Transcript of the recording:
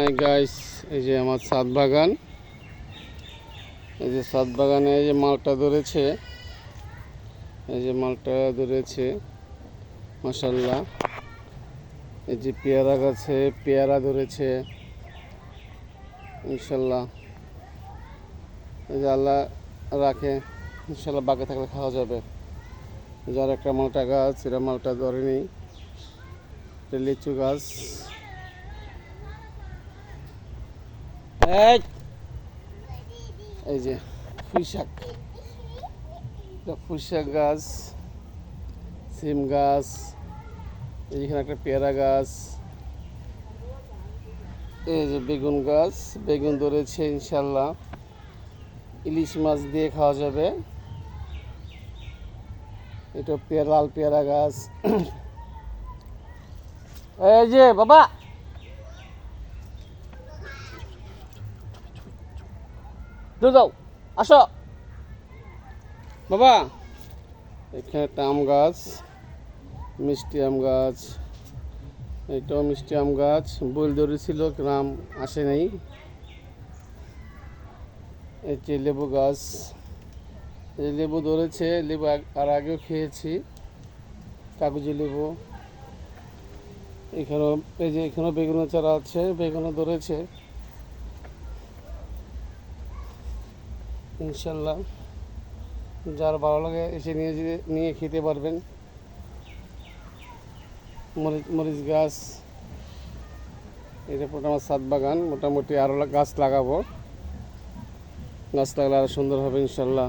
Hi guys, এই যে আমার ছাদ বাগান। এই যে ছাদ বাগানে এই যে মালটা ধরেছে, এই যে মালটা ধরেছে মাশাআল্লাহ। এই যে পেয়ারা গাছে পেয়ারা ধরেছে ইনশাল্লাহ। এই যে আল্লাহ রাখে, ইনশাল্লাহ বাগে থাকলে খাওয়া যাবে। যার একটা মালটা গাছ, এরা মালটা ধরেনি। লিচু গাছ, এই যে পুঁইশাক, পুঁইশাক গাছ, সিম গাছ, এইখানে একটা পেয়ারা গাছ, এই যে বেগুন গাছ, বেগুন ধরেছে ইনশাল্লাহ। ইলিশ মাছ দিয়ে খাওয়া যাবে। এটা লাল পেয়ারা গাছ। এই যে বাবা, দূর যাও, আসো বাবা। এখানে একটা আম গাছ, মিষ্টি আম গাছ, এটাও মিষ্টি আম গাছ। বইল ধরেছিল, আম আসে নাই। এই যে লেবু গাছ, এই লেবু ধরেছে, লেবু আর আগেও খেয়েছি, কাগজি লেবু। এখানেও এই যে এখানেও বেগুনের চারা আছে, বেগুনও ধরেছে ইনশাল্লাহ। যার ভালো লাগে এসে নিয়ে খেতে পারবেন। মরিচ গাছ, এটা পুরো আমার ছাদ বাগান। মোটামুটি আরও গাছ লাগাবো, গাছ লাগালে আরও সুন্দর হবে ইনশাল্লাহ।